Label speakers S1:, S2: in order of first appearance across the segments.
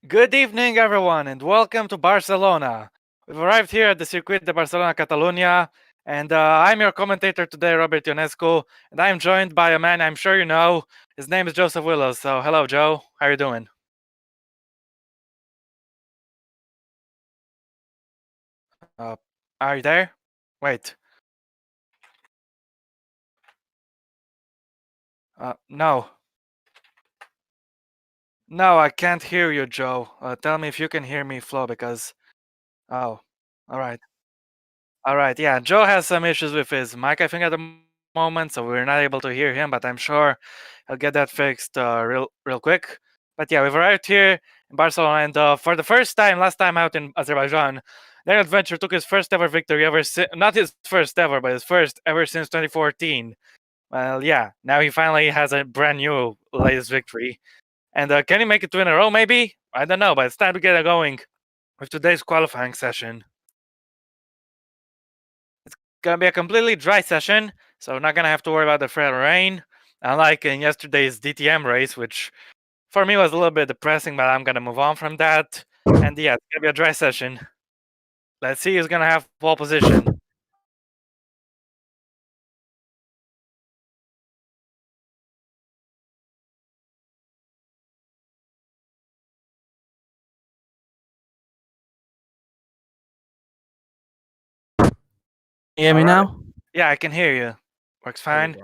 S1: Good evening, everyone, and welcome to Barcelona. We've arrived here at the Circuit de Barcelona, Catalunya, and I'm your commentator today, Robert Ionescu, and I'm joined by a man I'm sure you know. His name is Joseph Willows. So, hello, Joe. How are you doing? Uh, are you there? Wait. No. No, I can't hear you, Joe. Tell me if you can hear me, Flo, because... Oh, alright. Alright, yeah, Joe has some issues with his mic, I think, at the moment, so we're not able to hear him, but I'm sure he'll get that fixed real quick. But yeah, we've arrived here in Barcelona, and for the first time, last time out in Azerbaijan, their adventure took his first ever victory ever not his first ever, but his first ever since 2014. Well, yeah, now he finally has a brand new latest victory. And can he make it two in a row, maybe? I don't know, but it's time to get it going with today's qualifying session. Gonna be a completely dry session, so we're not gonna have to worry about the threat of rain. Unlike in yesterday's DTM race, which for me was a little bit depressing, but I'm gonna move on from that. And yeah, it's gonna be a dry session. Let's see who's gonna have pole position.
S2: You hear me now?
S1: Yeah, I can hear you. Works fine.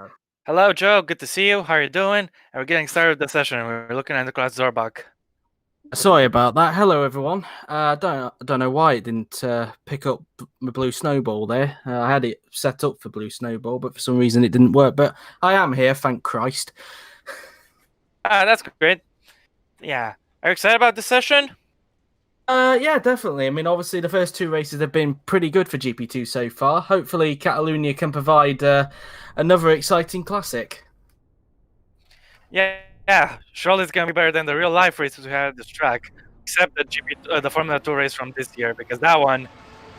S1: Hello, Joe. Good to see you. How are you doing? And we're getting started with the session. We're looking at Nicolas Zorbach.
S2: Sorry about that. Hello, everyone. I don't know why it didn't pick up my blue snowball there. I had it set up for blue snowball, but for some reason it didn't work. But I am here, thank Christ.
S1: That's great. Yeah. Are you excited about this session?
S2: Yeah, definitely. I mean, obviously, the first two races have been pretty good for GP2 so far. Hopefully, Catalunya can provide another exciting classic.
S1: Yeah. Surely it's gonna be better than the real life races we had at this track, except the Formula 2 race from this year, because that one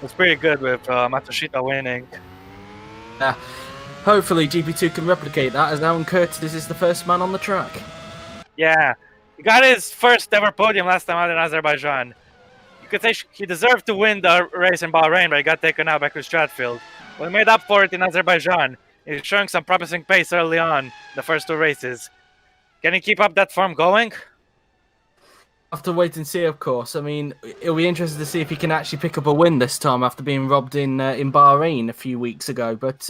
S1: was pretty good with Matsushita winning.
S2: Yeah. Hopefully, GP2 can replicate that, as Alan Curtis is the first man on the track.
S1: Yeah, he got his first ever podium last time out in Azerbaijan. You could say he deserved to win the race in Bahrain, but he got taken out back to Stratfield. Well, he made up for it in Azerbaijan. He's showing some promising pace early on the first two races. Can he keep up that form going?
S2: Have to wait and see, of course. I mean, it'll be interesting to see if he can actually pick up a win this time after being robbed in Bahrain a few weeks ago. But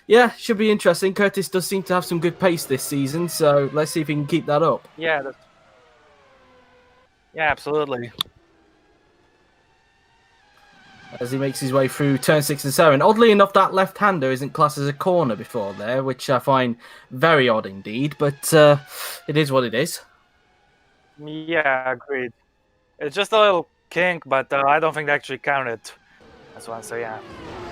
S2: yeah, should be interesting. Curtis does seem to have some good pace this season, so let's see if he can keep that up.
S1: Yeah, absolutely.
S2: As he makes his way through turn 6 and 7. Oddly enough, that left-hander isn't classed as a corner before there, which I find very odd indeed. But it is what it is.
S1: Yeah, agreed. It's just a little kink, but I don't think they actually counted as one, so yeah.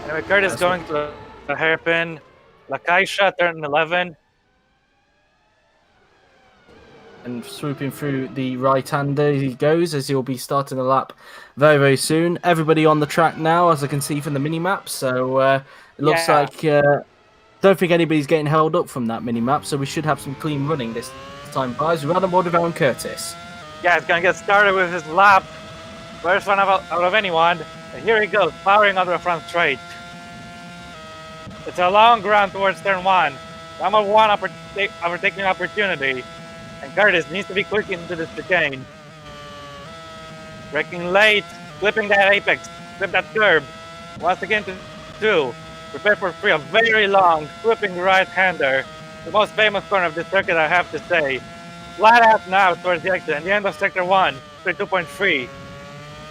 S1: Anyway, Curtis going to the hairpin. Lakaisha, turn 11.
S2: And swooping through the right-hander he goes, as he'll be starting the lap very, very soon. Everybody on the track now, as I can see from the mini-map, so it looks like... don't think anybody's getting held up from that mini-map, so we should have some clean running this time, guys. We're on board with Alan Curtis.
S1: Yeah, he's gonna get started with his lap. First one out of anyone. And here he goes, powering onto the front straight. It's a long run towards turn 1. Number 1 overtaking opportunity. And Curtis needs to be quick into this chicane. Braking late, clipping that apex, clip that curb. Once again to 2. Prepare for 3, a very long, whipping right-hander. The most famous corner of this circuit, I have to say. Flat out now towards the exit, and the end of sector 1, 2.3.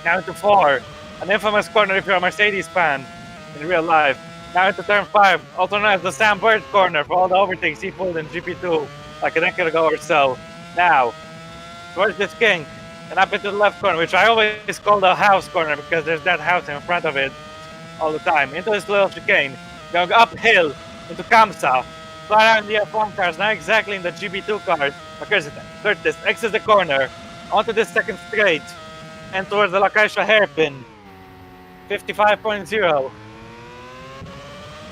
S1: Now into 4, an infamous corner if you're a Mercedes fan in real life. Now into turn 5, also known as the Sam Bird corner for all the overtakes he pulled in GP2 like a decade ago or so. Now, towards this kink, and up into the left corner, which I always call the house corner because there's that house in front of it all the time. Into this little chicane, going uphill into Kamsa. Flat out in the F1 cars, now exactly in the GP2 cars. Curtis exits the corner, onto this second straight, and towards the Lakaisha hairpin. 55.0.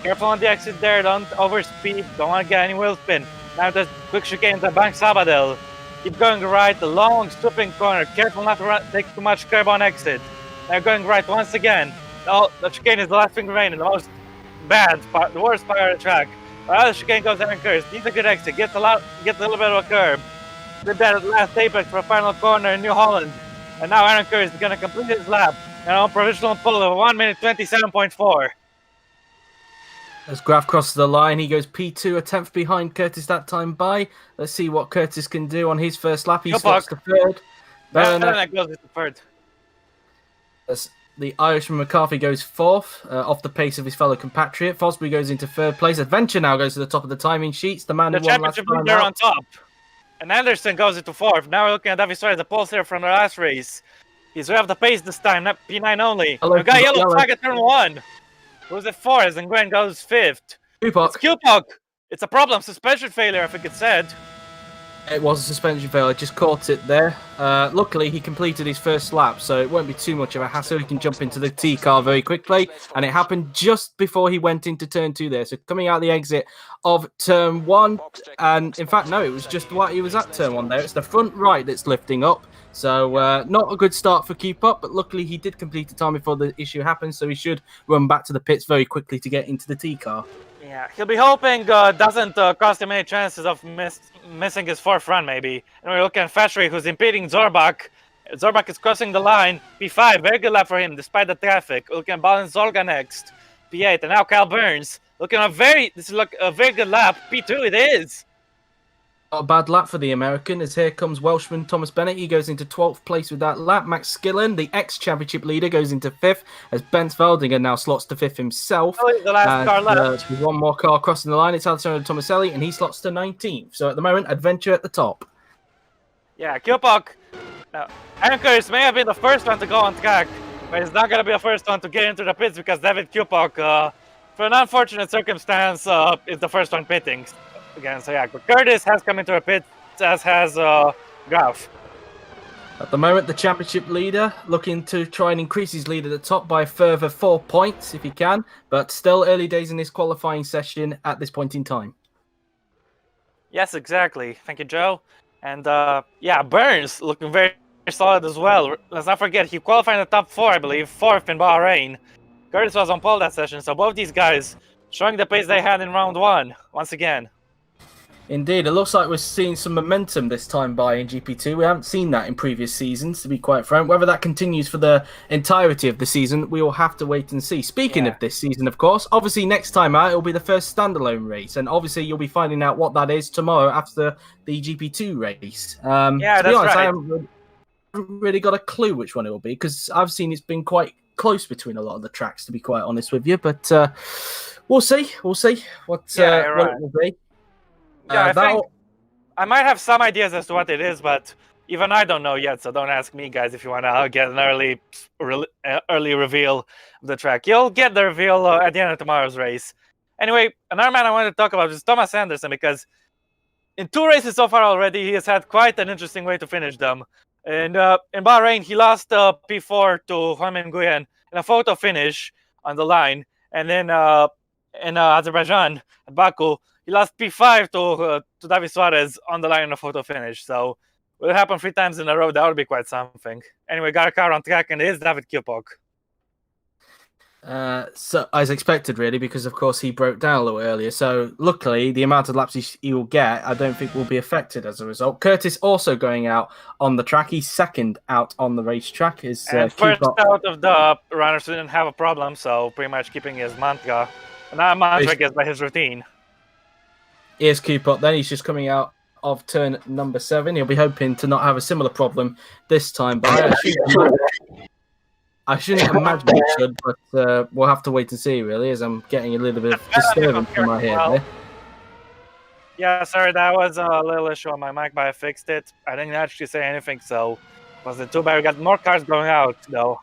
S1: Careful on the exit there, don't overspeed, don't want to get any wheel spin. Now there's quick chicane to Bank Sabadell. Keep going right, the long swooping corner. Careful not to take too much curb on exit. Now going right once again. Oh, the chicane is the last thing remaining, the most bad part, the worst part of the track. The chicane goes Aaron Curtis. Needs a good exit. Gets a little bit of a curb. Did that at the last apex for a final corner in New Holland. And now Aaron Curtis is going to complete his lap. And on provisional pole of 1 minute 27.4.
S2: As Graf crosses the line, he goes P2, a tenth behind Curtis that time by. Let's see what Curtis can do on his first lap. He slots to third.
S1: Bernard goes to third.
S2: As the Irishman McCarthy goes fourth, off the pace of his fellow compatriot. Fosbury goes into third place. Adventure now goes to the top of the timing sheets. The man who won last time
S1: leader on top. And Anderson goes into fourth. Now we're looking at David Suarez, the pole sitter from the last race. He's way off the pace this time, not P9 only. We got yellow flag at turn 1. Who's at fourth, and Gwen goes fifth.
S2: Kupok.
S1: It's Kupok. It's a problem. Suspension failure, I think it said.
S2: It was a suspension failure. Just caught it there. Luckily, he completed his first lap, so it won't be too much of a hassle. He can jump into the T car very quickly, and it happened just before he went into turn 2 there. So coming out the exit of turn 1, and in fact, no, it was just while he was at turn 1 there. It's the front right that's lifting up. So not a good start for Kupok, but luckily he did complete the time before the issue happened, so he should run back to the pits very quickly to get into the T car.
S1: Yeah, he'll be hoping doesn't cost him any chances of missing his fourth run, maybe. And we're looking at Fashry, who's impeding Zorbach. Zorbach is crossing the line. P5, very good lap for him, despite the traffic. We're looking at Balance Zolga next. P8, and now Kyle Burns. Looking at this is a very good lap. P2 it is.
S2: Not a bad lap for the American, as here comes Welshman Thomas Bennett. He goes into 12th place with that lap. Max Skillen, the ex-championship leader, goes into 5th, as Bent Veldinger now slots to 5th himself.
S1: The last car left.
S2: One more car crossing the line. It's Alessandro Tomaselli, and he slots to 19th. So at the moment, Adventure at the top.
S1: Yeah, Kupok. Now, Aaron Curtis may have been the first one to go on track, but he's not going to be the first one to get into the pits because David Kupok, for an unfortunate circumstance, is the first one pitting. Again, so yeah, Curtis has come into a pit, as has Graf.
S2: At the moment, the championship leader looking to try and increase his lead at the top by a further 4 points if he can, but still early days in this qualifying session at this point in time.
S1: Yes, exactly. Thank you, Joe. And yeah, Burns looking very solid as well. Let's not forget, he qualified in the top 4, I believe, 4th in Bahrain. Curtis was on pole that session, so both these guys showing the pace they had in round 1 once again.
S2: Indeed, it looks like we're seeing some momentum this time by in GP2. We haven't seen that in previous seasons, to be quite frank. Whether that continues for the entirety of the season, we will have to wait and see. Speaking of this season, of course, obviously next time out, it'll be the first standalone race. And obviously, you'll be finding out what that is tomorrow after the GP2 race.
S1: Yeah,
S2: to
S1: that's
S2: be honest,
S1: right.
S2: I haven't really got a clue which one it will be, because I've seen it's been quite close between a lot of the tracks, to be quite honest with you. But we'll see. We'll see what it will be.
S1: Yeah, I think I might have some ideas as to what it is, but even I don't know yet, so don't ask me, guys, if you want to get an early reveal of the track. You'll get the reveal at the end of tomorrow's race. Anyway, another man I wanted to talk about is Thomas Anderson, because in 2 races so far already, he has had quite an interesting way to finish them. And in Bahrain, he lost P4 to Juan Nguyen in a photo finish on the line. And then in Azerbaijan, at Baku, he lost P5 to David Suarez on the line in a photo finish. So will it happen 3 times in a row? That would be quite something. Anyway, got a car on track, and it is David Kupok.
S2: So as expected, really, because of course he broke down a little earlier. So luckily, the amount of laps he will get, I don't think will be affected as a result. Curtis also going out on the track. He's second out on the racetrack. Is
S1: first out of the runners who didn't have a problem, so pretty much keeping his mantra. Not mantra, I guess, by his routine.
S2: Here's Kupok. Then he's just coming out of turn number 7. He'll be hoping to not have a similar problem this time, but I shouldn't imagine he should, but we'll have to wait and see, really, as I'm getting a little bit of disturbance in my head there.
S1: Yeah, sorry, that was a little issue on my mic, but I fixed it. I didn't actually say anything, so wasn't too bad. We got more cars going out, though.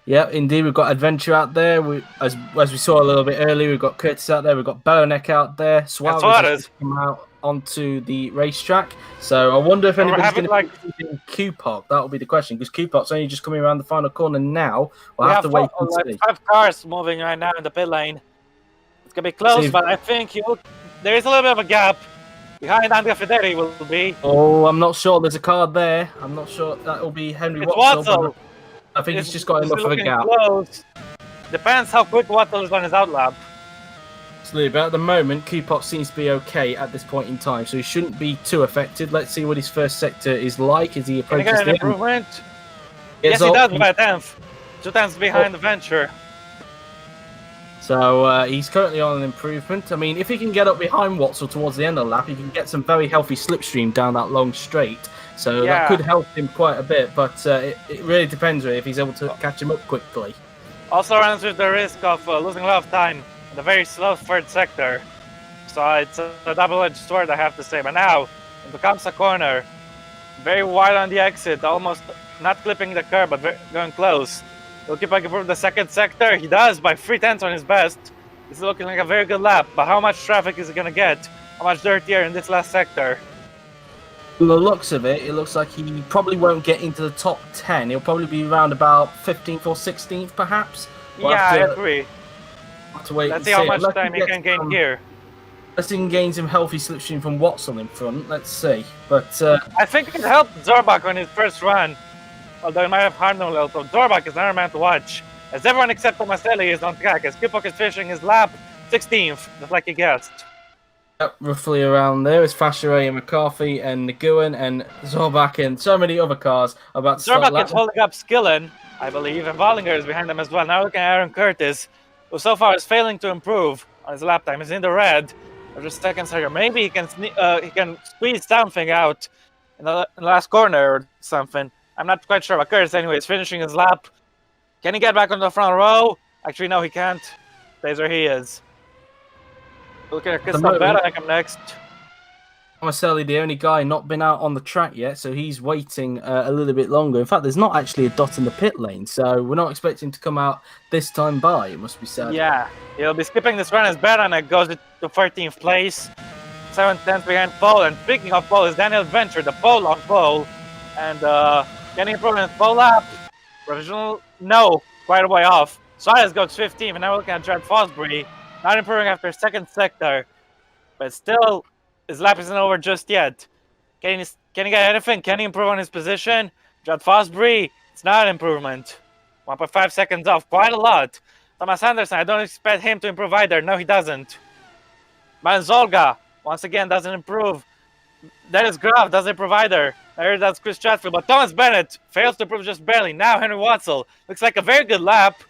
S2: Yeah, indeed, we've got Adventure out there. As we saw a little bit earlier, we've got Curtis out there. We've got Bellowneck out there. Suarez has come out onto the racetrack. So I wonder if anybody's going to be using Kupok. That will be the question, because Kupok's only just coming around the final corner now. We'll have to wait and see.
S1: 5 cars moving right now in the pit lane. It's going to be close, but I think there is a little bit of a gap. Behind Andrea Federi will be.
S2: Oh, I'm not sure. There's a card there. I'm not sure that will be Henry
S1: It's
S2: Watson.
S1: Watson.
S2: I think he's just got enough of a
S1: looking
S2: gap.
S1: close. Depends how quick Watson is on his outlap.
S2: Absolutely, but at the moment, Kupot seems to be okay at this point in time, so he shouldn't be too affected. Let's see what his first sector is like as he
S1: Can he
S2: approaches
S1: get an
S2: the end.
S1: improvement? Yes, he does by a tenth. 2 tenths behind the venture.
S2: So he's currently on an improvement. I mean, if he can get up behind Watson towards the end of the lap, he can get some very healthy slipstream down that long straight. So that could help him quite a bit, but it really depends really if he's able to catch him up quickly.
S1: Also runs with the risk of losing a lot of time in the very slow third sector. So it's a double-edged sword, I have to say. But now it becomes a corner. Very wide on the exit, almost not clipping the curb, but going close. He'll keep improving the second sector. He does by 3 tenths on his best. This is looking like a very good lap. But how much traffic is he going to get? How much dirtier in this last sector?
S2: From the looks of it, it looks like he probably won't get into the top 10. He'll probably be around about 15th or 16th, perhaps.
S1: I agree.
S2: Have to wait.
S1: Let's see how much time he can gain here.
S2: Let's see if he can gain some healthy slipstream from Watson in front. Let's see. But
S1: I think it helped Zorbach on his first run. Although it might have harmed him a little. So Zorbach is another man to watch. As everyone except Tomaselli is on track. As Kupok is finishing his lap 16th, just like he guessed.
S2: Yep, roughly around there is Fashere and McCarthy and Nguyen and Zorbach and so many other cars about to start.
S1: Zorbach is holding up Skillen, I believe, and Wallinger is behind them as well. Now looking at Aaron Curtis, who so far is failing to improve on his lap time. He's in the red. Just seconds here. Maybe he can squeeze something out in the last corner or something. I'm not quite sure. But Curtis, anyway, is finishing his lap. Can he get back on the front row? Actually, no, he can't. Stays where he is. Looking at Christoph Beranek up next.
S2: Tomaselli, the only guy not been out on the track yet, so he's waiting a little bit longer. In fact, there's not actually a dot in the pit lane, so we're not expecting him to come out this time by, it must be said.
S1: Yeah, he'll be skipping this run as Beranek goes to 13th place. 7 tenths behind pole, and speaking of pole, is Daniel Venture, the pole on pole. And can he improve in his pole lap? Provisional? No, quite a way off. Suarez goes 15th, and now we're looking at Jared Fosbury. Not improving after second sector, but still, his lap isn't over just yet. Can he get anything? Can he improve on his position? Judd Fosbury, it's not an improvement. 1.5 seconds off, quite a lot. Thomas Anderson, I don't expect him to improve either. No, he doesn't. Manzolga, once again, doesn't improve. Dennis Graf doesn't improve either. I heard that's Chris Chatfield, but Thomas Bennett fails to improve just barely. Now Henry Watzel looks like a very good lap.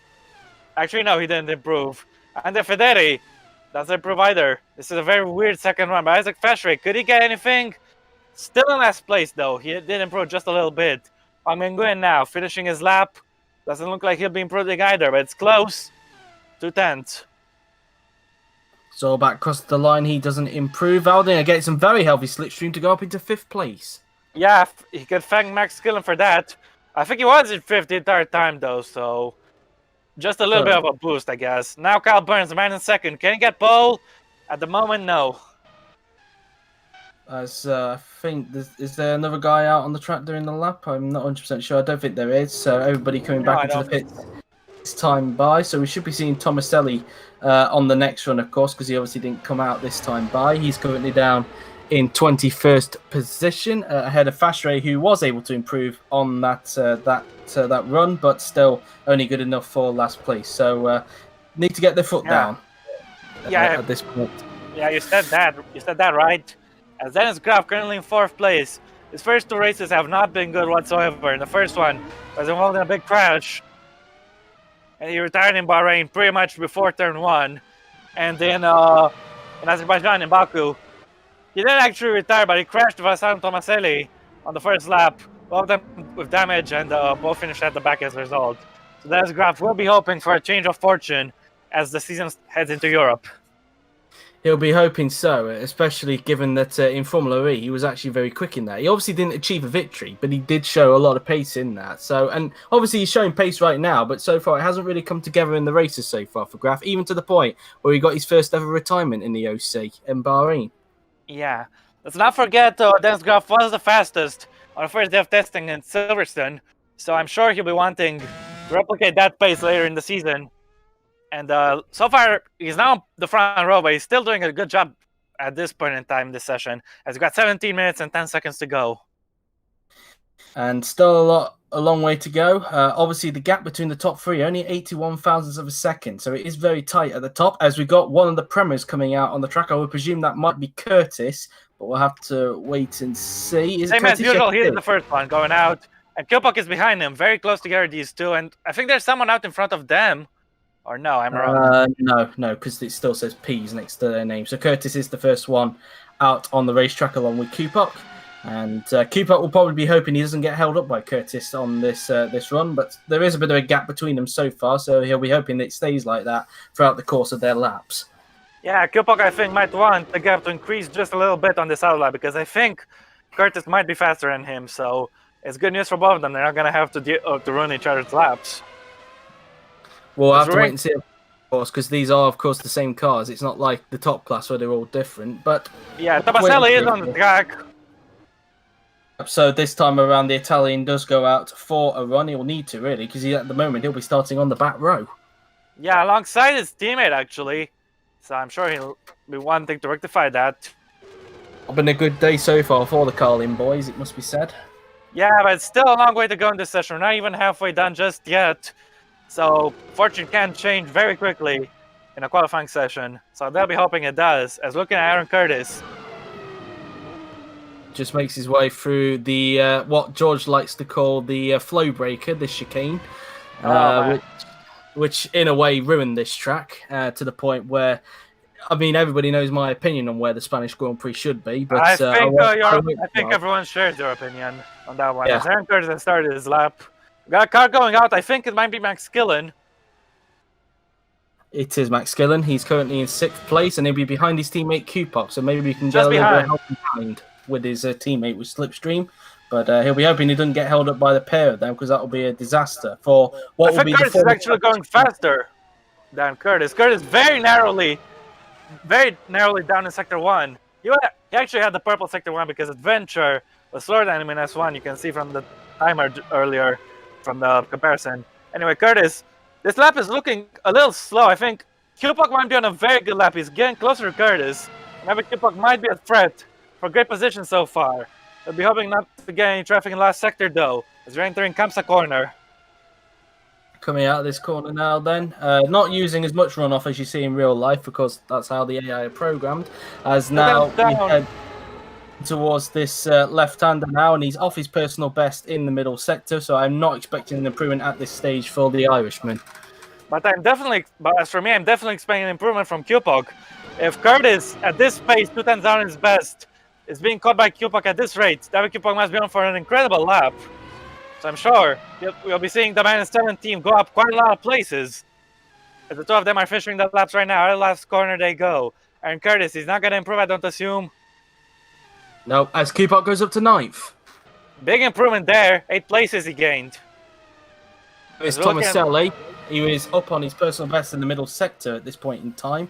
S1: Actually, no, he didn't improve. And the Federi doesn't improve either. This is a very weird second run by Isaac Fashray. Could he get anything? Still in last place, though. He did improve just a little bit. Wang Mingguan now finishing his lap. Doesn't look like he'll be improving either, but it's close. 2 tenths.
S2: So back across the line, he doesn't improve. Aldinger gets some very healthy slipstream to go up into 5th place.
S1: Yeah, he could thank Max Skillen for that. I think he was in 5th the entire time, though, so just a little bit of a boost, I guess. Now Kyle Burns, the man in 2nd. Can he get pole? At the moment, no.
S2: As I think, is there another guy out on the track during the lap? I'm not 100% sure. I don't think there is. So everybody coming back into the pit this time by. So we should be seeing Tomaselli on the next run, of course, because he obviously didn't come out this time by. He's currently down in 21st position ahead of Fashray, who was able to improve on that run, but still only good enough for last place. So need to get their foot down at this point. Yeah,
S1: you said that. You said that right. As Dennis Graf currently in 4th place. His first 2 races have not been good whatsoever. In the first one was involved in a big crash, and he retired in Bahrain pretty much before turn 1. And then in Azerbaijan, in Baku, he didn't actually retire, but he crashed with Hassan Tomaselli on the first lap. Both of them with damage, and both finished at the back as a result. So Dennis Graf will be hoping for a change of fortune as the season heads into Europe.
S2: He'll be hoping so, especially given that in Formula E, he was actually very quick in that. He obviously didn't achieve a victory, but he did show a lot of pace in that. So, and obviously he's showing pace right now, but so far it hasn't really come together in the races so far for Graf, even to the point where he got his first ever retirement in the OC in Bahrain.
S1: Yeah. Let's not forget Dennis Graf was the fastest on the first day of testing in Silverstone, so I'm sure he'll be wanting to replicate that pace later in the season. And so far, he's now on the front row, but he's still doing a good job at this point in time this session, as we've got 17 minutes and 10 seconds to go.
S2: And still a long way to go. Obviously, the gap between the top three, only 81 thousandths of a second. So it is very tight at the top. As we got one of the premiers coming out on the track, I would presume that might be Curtis, but we'll have to wait and see.
S1: Same as usual, he's the first one going out. And Kilpuck is behind him, very close together, these two. And I think there's someone out in front of them. Or no, I'm wrong.
S2: No, because it still says P's next to their name. So Curtis is the first one out on the racetrack along with Kilpuck. And Kilpuck will probably be hoping he doesn't get held up by Curtis on this run. But there is a bit of a gap between them so far. So he'll be hoping that it stays like that throughout the course of their laps.
S1: Yeah, Kilpuck, I think, might want the gap to increase just a little bit on this outlap. Because I think Curtis might be faster than him. So it's good news for both of them. They're not going to have to run each other's laps.
S2: We'll have to wait and see, of course, because these are, of course, the same cars. It's not like the top class where they're all different. But
S1: yeah, Tomaselli is on the track.
S2: So this time around, the Italian does go out for a run. He'll need to, really, because at the moment, he'll be starting on the back row.
S1: Yeah, alongside his teammate, actually. So I'm sure he'll be wanting to rectify that.
S2: It's been a good day so far for the Carlin boys, it must be said.
S1: Yeah, but it's still a long way to go in this session. We're not even halfway done just yet. So fortune can change very quickly in a qualifying session. So they'll be hoping it does. As looking at Aaron Curtis.
S2: Just makes his way through the what George likes to call the flow breaker, this chicane. Which in a way ruined this track to the point where, I mean, everybody knows my opinion on where the Spanish Grand Prix should be. But
S1: I think everyone shares your opinion on that one. Yeah. As Aaron Curtis has started his lap. Got a car going out. I think it might be Max Gillen.
S2: It is Max Gillen. He's currently in 6th place, and he'll be behind his teammate Kilpuck. So maybe we can get a little bit of help behind with his teammate with Slipstream. But he'll be hoping he doesn't get held up by the pair of them, because that will be a disaster for what will be.
S1: Curtis is actually going faster than Curtis. Curtis very narrowly down in Sector 1. He actually had the purple Sector 1 because Adventure was slower than him in S1. You can see from the timer earlier. From the comparison. Anyway, Curtis, this lap is looking a little slow. I think Kilpuck might be on a very good lap. He's getting closer to Curtis. And I think Kilpuck might be a threat for a great position so far. They'll be hoping not to get any traffic in the last sector, though, as we're entering Kamsa corner.
S2: Coming out of this corner now, then. Not using as much runoff as you see in real life, because that's how the AI are programmed. As now we head towards this left-hander now, and he's off his personal best in the middle sector, so I'm not expecting an improvement at this stage for the Irishman.
S1: But as for me, I'm definitely expecting an improvement from Kilpuck. If Curtis, at this pace, 2 tenths down his best, is being caught by Kilpuck at this rate, David Kilpuck must be on for an incredible lap. So I'm sure we'll be seeing the -7 team go up quite a lot of places. As the two of them are finishing the laps right now, out of the last corner they go. And Curtis, he's not going to improve, I don't assume.
S2: No, as Kilpuck goes up to 9th.
S1: Big improvement there. 8 places he gained.
S2: It's Tomaselli. He was up on his personal best in the middle sector at this point in time.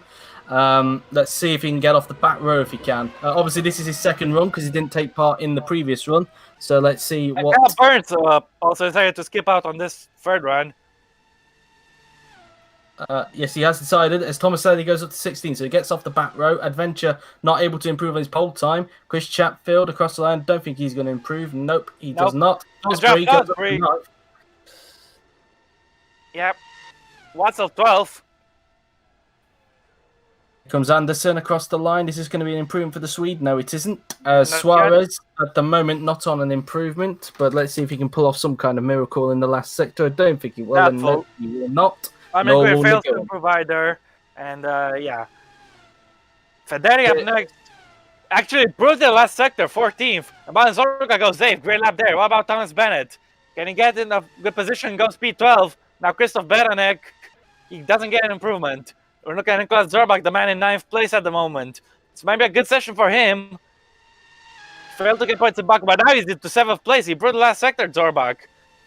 S2: Let's see if he can get off the back row if he can. Obviously, this is his second run because he didn't take part in the previous run. So let's see what...
S1: Kyle Burns also decided to skip out on this third run.
S2: Yes, he has decided, as Tomaselli goes up to 16, so he gets off the back row. Adventure not able to improve on his pole time. Chris Chatfield across the line, don't think he's going to improve. Nope, he does not.
S1: Yep. Watzel 12th.
S2: Comes Anderson across the line. Is this going to be an improvement for the Swede? No, it isn't. Suarez, at the moment, not on an improvement, but let's see if he can pull off some kind of miracle in the last sector. I don't think he will. No, he will not.
S1: I mean, we failed to improve either. And, yeah. Federi up next. Actually, improved the last sector, 14th. And Zorga goes safe. Great lap there. What about Thomas Bennett? Can he get in a good position? Goes P12. Now, Christoph Beranek, he doesn't get an improvement. We're looking at Nicholas Zorbach, the man in 9th place at the moment. This might be a good session for him. Failed to get points in back, but now he's to 7th place. He improved the last sector, Zorbach.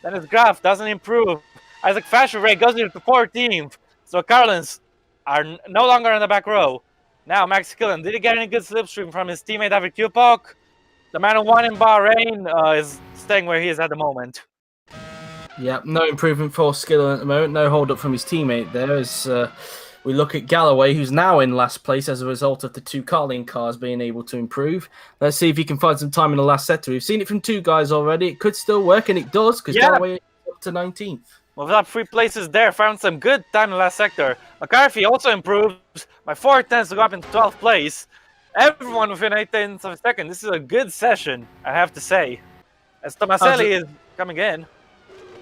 S1: Then his graph doesn't improve. Isaac Fasheray goes into 14th. So Carlins are no longer in the back row. Now Max Killen, did he get any good slipstream from his teammate David Kilpuck? The man who won in Bahrain is staying where he is at the moment.
S2: Yeah, no improvement for Skillen at the moment. No hold up from his teammate there as We look at Galloway, who's now in last place as a result of the 2 Carlin cars being able to improve. Let's see if he can find some time in the last sector. We've seen it from 2 guys already. It could still work, and it does, because Galloway is up to 19th.
S1: Moved up 3 places there, found some good time in the last sector. McCarthy also improves by 4 tenths to go up in 12th place. Everyone within 8 tenths of a second. This is a good session, I have to say. As Tomaselli is coming in.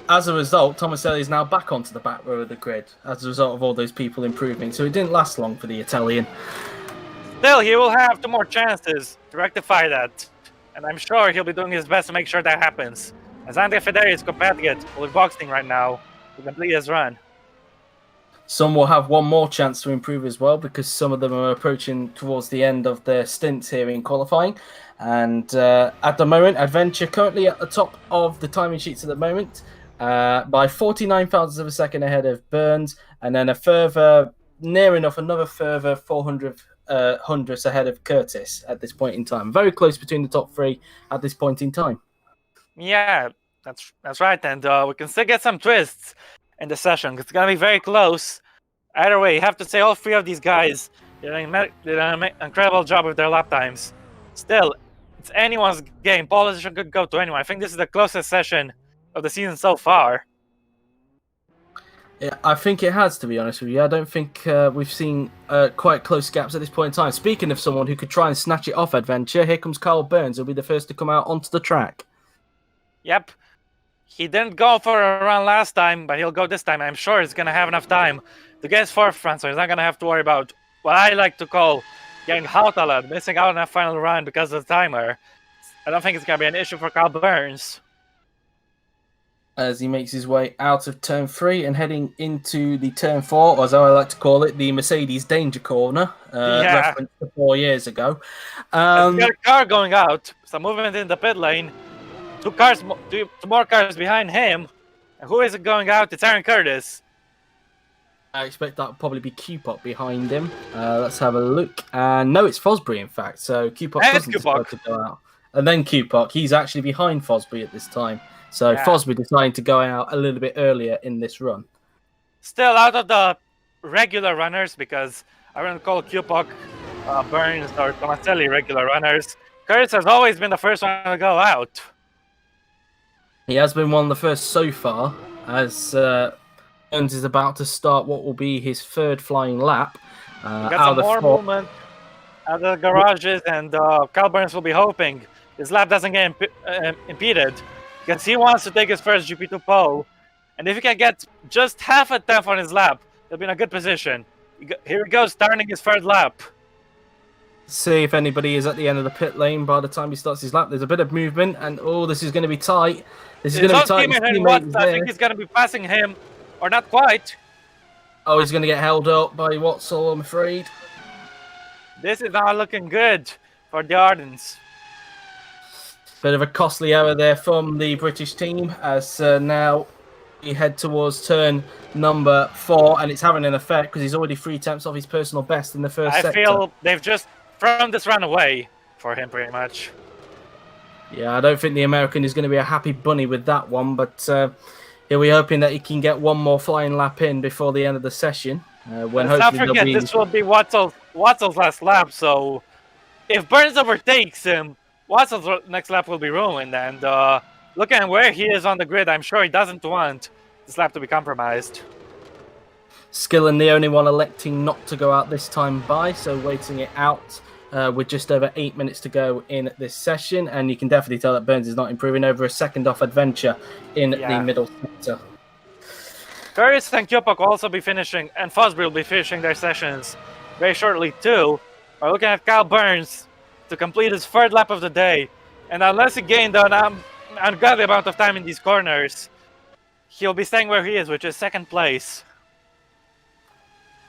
S2: As a result, Tomaselli is now back onto the back row of the grid as a result of all those people improving. So it didn't last long for the Italian.
S1: Still, he will have 2 more chances to rectify that. And I'm sure he'll be doing his best to make sure that happens. As Andre Federi's compatriot will be boxing right now to complete his run.
S2: Some will have 1 more chance to improve as well, because some of them are approaching towards the end of their stints here in qualifying. And at the moment, Adventure currently at the top of the timing sheets at the moment, by 49 thousandths of a second ahead of Burns, and then a further, near enough, another further 400 hundredths ahead of Curtis at this point in time. Very close between the top 3 at this point in time.
S1: Yeah, that's right, and we can still get some twists in the session. It's gonna be very close. Either way, you have to say all 3 of these guys did an incredible job with their lap times. Still, it's anyone's game. Pole position could go to anyone. I think this is the closest session of the season so far.
S2: Yeah, I think it has, to be honest with you. I don't think we've seen quite close gaps at this point in time. Speaking of someone who could try and snatch it off Adventure, here comes Carl Burns. He'll be the first to come out onto the track.
S1: Yep. He didn't go for a run last time, but he'll go this time. I'm sure he's going to have enough time to get his 4th run, so he's not going to have to worry about what I like to call getting Hautala, missing out on that final run because of the timer. I don't think it's going to be an issue for Carl Burns.
S2: As he makes his way out of turn 3 and heading into the turn 4, or as I like to call it, the Mercedes danger corner, referenced to 4 years ago.
S1: He's got a car going out, some movement in the pit lane. 2 more cars behind him. And who is it going out? It's Aaron Curtis.
S2: I expect that will probably be Q-Pop behind him. Let's have a look. No, it's Fosbury, in fact. So Q-Pop doesn't decide to go out. And then Q-Pop, he's actually behind Fosbury at this time. So Fosbury deciding to go out a little bit earlier in this run.
S1: Still out of the regular runners, because I wouldn't call Q-Pop, Burns, or Tomaselli regular runners. Curtis has always been the first one to go out.
S2: He has been one of the first so far, as Burns is about to start what will be his 3rd flying lap.
S1: Got some more movement out of the garages, and Carl Burns will be hoping his lap doesn't get impeded, because he wants to take his first GP2 pole. And if he can get just half a tenth on his lap, he'll be in a good position. Here he goes, starting his 3rd lap.
S2: See if anybody is at the end of the pit lane by the time he starts his lap. There's a bit of movement, and this is going to be tight. This is going to be tight.
S1: I think he's going to be passing him, or not quite.
S2: Oh, he's going to get held up by Watzel, I'm afraid.
S1: This is not looking good for the Ardens.
S2: Bit of a costly error there from the British team, as now we head towards turn number 4, and it's having an effect because he's already 3 tenths off his personal best in the first sector.
S1: I feel they've just thrown this run away for him, pretty much.
S2: Yeah, I don't think the American is going to be a happy bunny with that one, but here we're hoping that he can get 1 more flying lap in before the end of the session.
S1: Let's not forget, this will be Watzel's last lap, so if Burns overtakes him, Watzel's next lap will be ruined, and looking at where he is on the grid, I'm sure he doesn't want this lap to be compromised.
S2: Skillen, the only one electing not to go out this time by, so waiting it out with just over 8 minutes to go in this session, and you can definitely tell that Burns is not improving, over a second off Adventure in the middle sector.
S1: Curtis and Q-Pop will also be finishing, and Fosbury will be finishing their sessions very shortly too. We're looking at Kyle Burns to complete his 3rd lap of the day, and unless he gained an ungodly amount of time in these corners, he'll be staying where he is, which is 2nd place.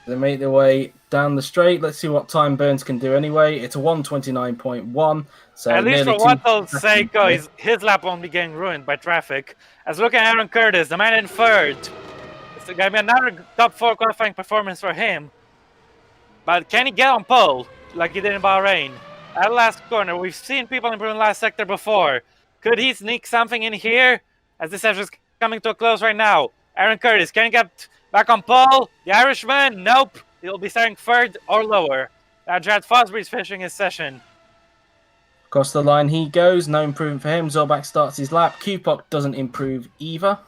S2: They make their way down the straight. Let's see what time Burns can do anyway. It's a 1:29.1. So
S1: at least for Wattel's sake, his lap won't be getting ruined by traffic. As look at Aaron Curtis, the man in 3rd. It's going to be another top 4 qualifying performance for him. But can he get on pole like he did in Bahrain? At the last corner, we've seen people improve in the last sector before. Could he sneak something in here? As this session is coming to a close right now. Aaron Curtis, can he get back on pole? The Irishman? Nope. he'll be starting third or lower. Now Jared Fosbury's finishing his session.
S2: Across the line he goes. No improvement for him. Zorbak starts his lap. Kupok doesn't improve either.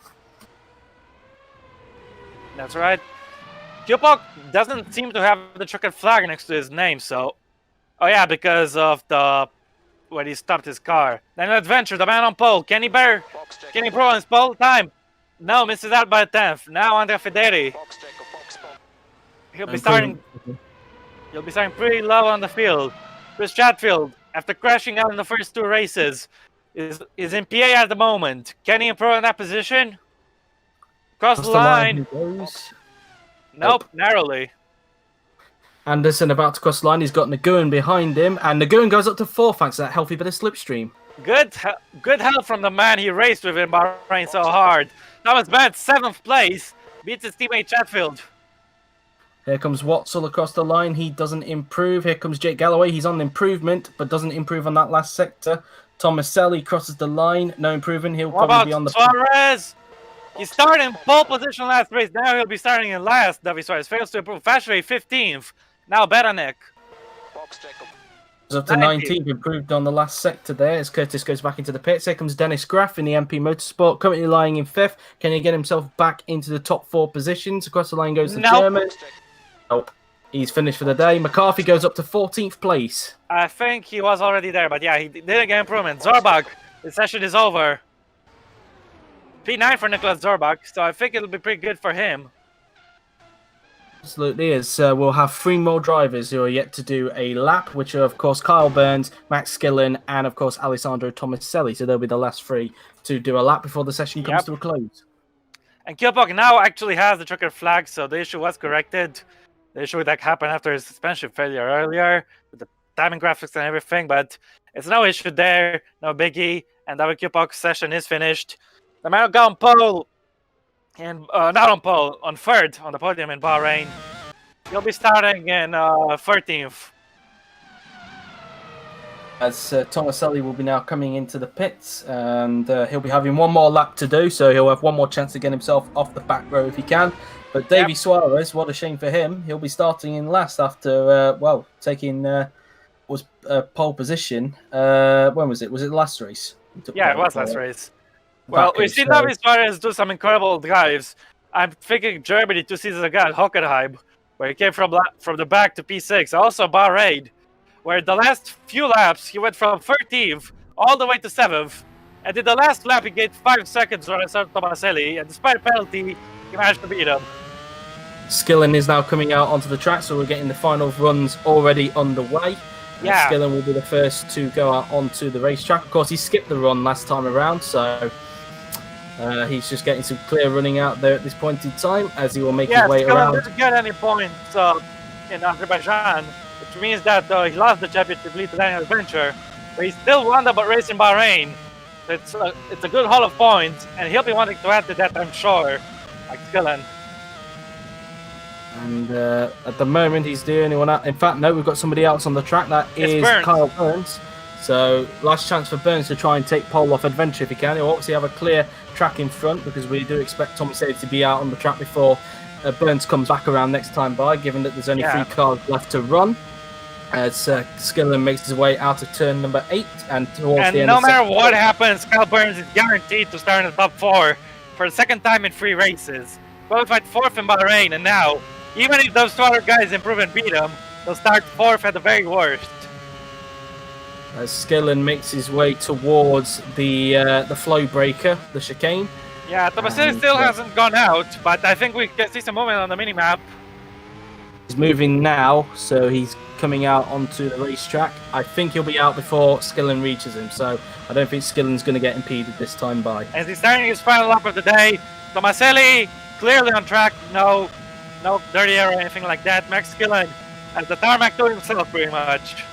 S1: That's right. Kupok doesn't seem to have the checkered flag next to his name, so... Oh yeah, because of the... when he stopped his car. Then Adventure, the man on pole. Can he improve on his pole time? No, misses out by a tenth. Now Andrea Federi. He'll be starting pretty low on the field. Chris Chatfield, after crashing out in the first two races, is in PA at the moment. Can he improve on that position? Cross the line. Nope, narrowly.
S2: Anderson about to cross the line. He's got Nguyen behind him, and Nguyen goes up to 4th thanks to that healthy bit of slipstream.
S1: Good help from the man he raced with in Bahrain so hard. Thomas Bennett, 7th place, beats his teammate Chatfield.
S2: Here comes Watzel across the line. He doesn't improve. Here comes Jake Galloway. He's on improvement, but doesn't improve on that last sector. Thomas Selly crosses the line. No improvement. He'll probably be on the...
S1: Suarez? He started in pole position last race. Now he'll be starting in last. David Suarez fails to improve. Fastway 15th. Now Beranek.
S2: Up to 19th, improved on the last sector there as Curtis goes back into the pits. Here comes Dennis Graff in the MP Motorsport, currently lying in 5th. Can he get himself back into the top 4 positions? Across the line goes the German. Nope. He's finished for the day. McCarthy goes up to 14th place.
S1: I think he was already there, but yeah, he didn't get improvement. Zorbak, the session is over. P9 for Nicholas Zorbak, so I think it'll be pretty good for him.
S2: Absolutely is. We'll have 3 more drivers who are yet to do a lap, which are, of course, Kyle Burns, Max Skillen, and, of course, Alessandro Tomaselli. So they'll be the last 3 to do a lap before the session comes to a close. And
S1: Kilpok now actually has the checkered flag, so the issue was corrected. The issue that happened after his suspension failure earlier, with the timing graphics and everything, but it's no issue there, no biggie, and David Kilpok's session is finished. The man got on pole, and not on pole, on 3rd on the podium in Bahrain. He'll be starting in 13th.
S2: As Tomaselli will be now coming into the pits, and he'll be having 1 more lap to do, so he'll have 1 more chance to get himself off the back row if he can. But Davy Suarez, what a shame for him. He'll be starting in last after, taking pole position. When was it? Was it the last race?
S1: Yeah, it was last race. Well, we've seen Davy Suarez do some incredible drives. I'm thinking Germany 2 seasons ago at Hockenheim, where he came from the back to P6. Also Bahrain, where the last few laps he went from 13th all the way to 7th. And in the last lap he gained 5 seconds on Tomaselli, and despite a penalty, he managed to beat him.
S2: Skillen is now coming out onto the track, so we're getting the final runs already underway.
S1: Yeah.
S2: Skillen will be the first to go out onto the racetrack. Of course, he skipped the run last time around, so he's just getting some clear running out there at this point in time as he will make his way around.
S1: Skillen didn't get any points in Azerbaijan, which means that he lost the championship lead to Daniel Adventure, but he still won the race in Bahrain. It's a good haul of points, and he'll be wanting to add to that, I'm sure, like Skillen.
S2: And at the moment, he's the only one out. In fact, no, we've got somebody else on the track. That is Kyle Burns. So, last chance for Burns to try and take pole off Adventure if he can. He'll obviously have a clear track in front because we do expect Tommy Sadie to be out on the track before Burns comes back around next time by, given that there's only 3 cars left to run. As Skillen makes his way out of turn number 8 and towards the end.
S1: No matter what happens, Kyle Burns is guaranteed to start in the top 4 for the 2nd time in 3 races. Qualified 4th in Bahrain, and now, even if those 2 other guys improve and beat him, they'll start 4th at the very worst.
S2: As Skillen makes his way towards the flow breaker, the chicane.
S1: Yeah, Tomaselli still hasn't gone out, but I think we can see some movement on the mini-map.
S2: He's moving now, so he's coming out onto the racetrack. I think he'll be out before Skillen reaches him, so I don't think Skillen's going to get impeded this time by.
S1: As he's starting his final lap of the day, Tomaselli clearly on track, no dirty air or anything like that. Max Skillen has the tarmac to himself pretty much.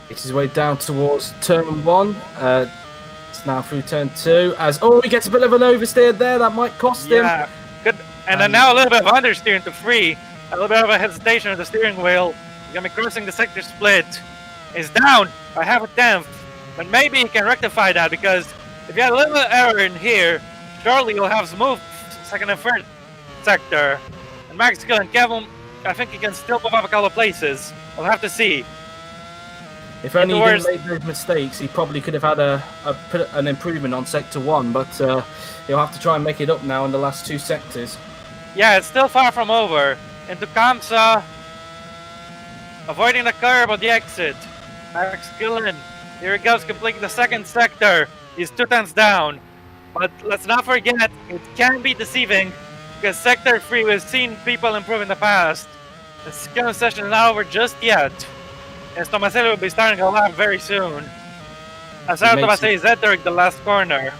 S2: Makes his way down towards turn 1. It's now through turn 2. He gets a bit of an oversteer there. That might cost him.
S1: Yeah, good. And then now a little bit of understeering to 3. A little bit of a hesitation of the steering wheel. He's gonna be crossing the sector split. He's down by half a tenth, but maybe he can rectify that because if you had a little error in here, surely you'll have smooth 2nd and 3rd sector. And Max Gillen, Kevin, I think he can still move up a couple of places. We'll have to see.
S2: If only he didn't make those mistakes, he probably could have had an improvement on Sector 1, but he'll have to try and make it up now in the last 2 sectors.
S1: Yeah, it's still far from over. Into Kamsa, avoiding the curb on the exit. Max Gillen, here he goes, completing the 2nd sector. He's 2 tenths down. But let's not forget, it can be deceiving, because Sector 3, we've seen people improve in the past. The second session is not over just yet, as Tomaselli will be starting a lap very soon. As Tomaselli is entering the last corner.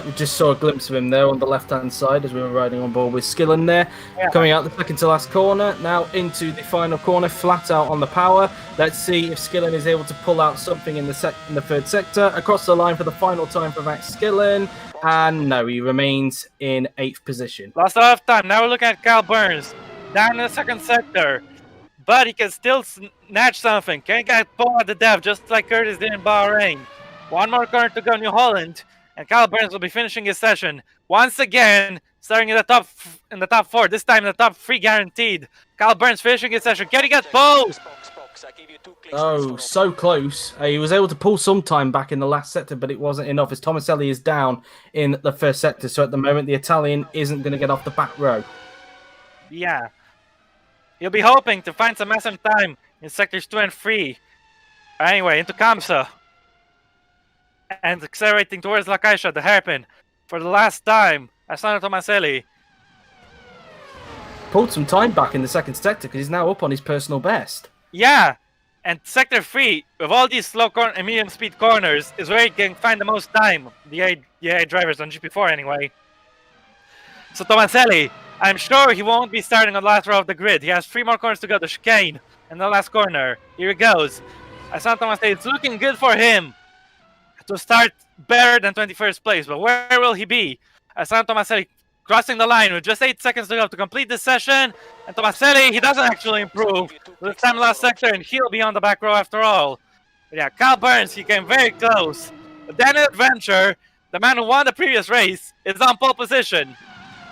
S2: We just saw a glimpse of him there on the left-hand side as we were riding on board with Skillen there. Yeah. Coming out the second to last corner, now into the final corner, flat out on the power. Let's see if Skillen is able to pull out something in the 3rd sector. Across the line for the final time for Max Skillen. And no, he remains in 8th position.
S1: Lost a lot of time. Now we're looking at Kyle Burns. Down in the 2nd sector. But he can still snatch something. Can't get pulled at the dev, just like Curtis did in Bahrain. 1 more corner to go, New Holland. And Kyle Burns will be finishing his session once again, starting in the top 4. This time in the top 3 guaranteed. Kyle Burns finishing his session. Can he get pulled?
S2: Oh, so close. He was able to pull some time back in the last sector, but it wasn't enough as Tomaselli is down in the 1st sector. So at the moment, the Italian isn't going to get off the back row.
S1: Yeah. He'll be hoping to find some SM time in sectors 2 and 3. Anyway, into Kamsa. And accelerating towards La Caixa, the hairpin. For the last time, Asano Tomaselli.
S2: Pulled some time back in the 2nd sector because he's now up on his personal best.
S1: Yeah, and sector 3, with all these slow and medium speed corners, is where you can find the most time. The AI drivers on GP4 anyway. So Tomaselli, I'm sure he won't be starting on the last row of the grid. He has 3 more corners to go. The chicane in the last corner. Here he goes. Asano Tomaselli, it's looking good for him to start better than 21st place, but where will he be? Asano Tomaselli crossing the line with just 8 seconds to go to complete this session, and Tomaselli, he doesn't actually improve. This time last sector, and he'll be on the back row after all. But yeah, Kyle Burns, he came very close. But then in Adventure, the man who won the previous race, is on pole position.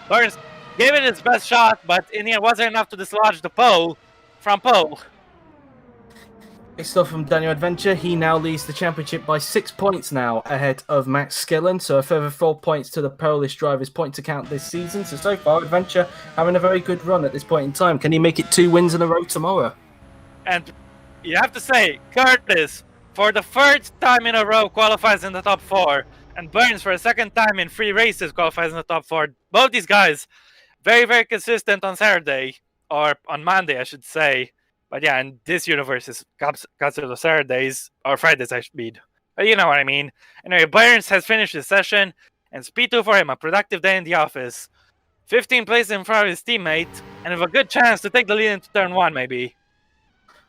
S1: Burns gave it his best shot, but in the end wasn't enough to dislodge the pole from pole.
S2: Stuff from Daniel Adventure. He now leads the championship by 6 points now ahead of Max Skillen. So a further 4 points to the Polish driver's point account this season. So far, Adventure having a very good run at this point in time. Can he make it 2 wins in a row tomorrow?
S1: And you have to say, Curtis, for the 3rd time in a row, qualifies in the top 4. And Burns, for a 2nd time in 3 races, qualifies in the top 4. Both these guys, very, very consistent on Saturday. Or on Monday, I should say. But yeah, in this universe, it's considered Saturdays, or Fridays, I mean. But you know what I mean. Anyway, Burns has finished his session, and speed 2 for him, a productive day in the office. 15 places in front of his teammate, and with a good chance to take the lead into turn 1, maybe.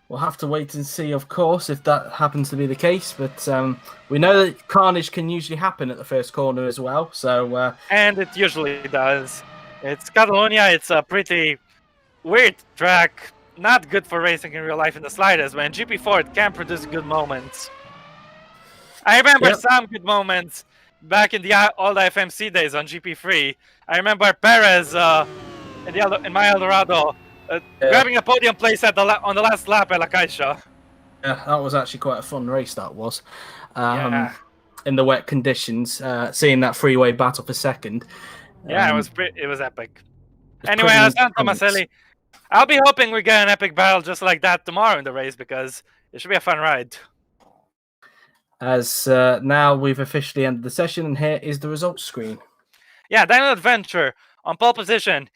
S2: We'll have to wait and see, of course, if that happens to be the case. But we know that carnage can usually happen at the 1st corner as well. So
S1: and it usually does. It's Catalonia, it's a pretty weird track. Not good for racing in real life in the slightest, but in GP4 it can produce good moments. I remember some good moments back in the old FMC days on GP3. I remember Perez in my Eldorado grabbing a podium place on the last lap at La Caixa.
S2: Yeah, that was actually quite a fun race, that was. In the wet conditions, seeing that freeway battle for 2nd.
S1: Yeah, it was epic. Anyway, Asano Tomaselli, I'll be hoping we get an epic battle just like that tomorrow in the race, because it should be a fun ride.
S2: As now we've officially ended the session, and here is the results screen.
S1: Yeah, Daniel Adventure on pole position.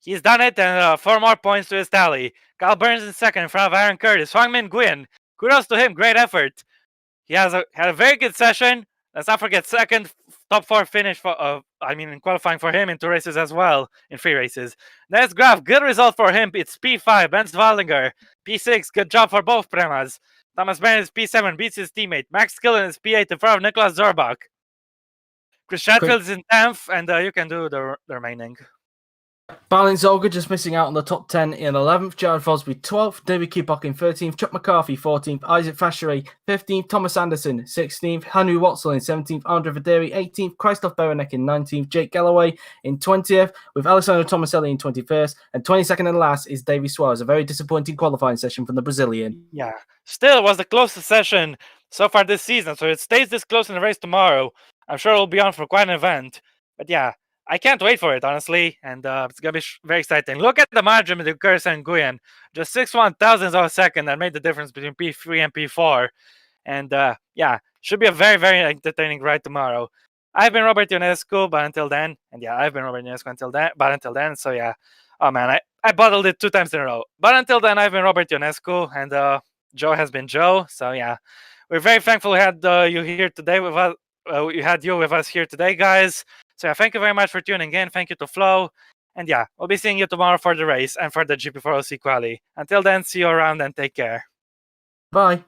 S1: He's done it, and 4 more points to his tally. Kyle Burns in 2nd in front of Aaron Curtis. Huang Min Nguyen, kudos to him, great effort. He had a very good session. Let's not forget 2nd, top 4 finish in qualifying for him in 2 races as well, in 3 races. Next graph, good result for him. It's P5, Benz Wallinger. P6, good job for both Premas. Thomas Bennett is P7, beats his teammate. Max Skillen is P8 in front of Nicholas Zorbach. Chris Chatfield is in 10th, and you can do the remaining.
S2: Balenciaga just missing out on the top 10 in 11th, Jared Fosby 12th, David Kipok in 13th, Chuck McCarthy 14th, Isaac Fashery 15th, Thomas Anderson 16th, Henry Watson in 17th, Andre Videri 18th, Christoph Berenek in 19th, Jake Galloway in 20th, with Alessandro Tomaselli in 21st, and 22nd and last is Davy Suarez. A very disappointing qualifying session from the Brazilian.
S1: Yeah, still it was the closest session so far this season, so it stays this close in the race tomorrow. I'm sure it'll be on for quite an event. But yeah, I can't wait for it, honestly, and it's going to be very exciting. Look at the margin between Kursa and Nguyen. Just 6/1000 of a second that made the difference between P3 and P4. And yeah, should be a very, very entertaining ride tomorrow. I've been Robert Ionescu, but until then, and yeah, I've been Robert Ionescu until then, so yeah. Oh man, I bottled it 2 times in a row. But until then, I've been Robert Ionescu, and Joe has been Joe. So yeah, we're very thankful we had you here today with us. We had you with us here today, guys. So yeah, thank you very much for tuning in. Thank you to Flo. And yeah, we'll be seeing you tomorrow for the race and for the GP4 OC quali. Until then, see you around and take care.
S2: Bye.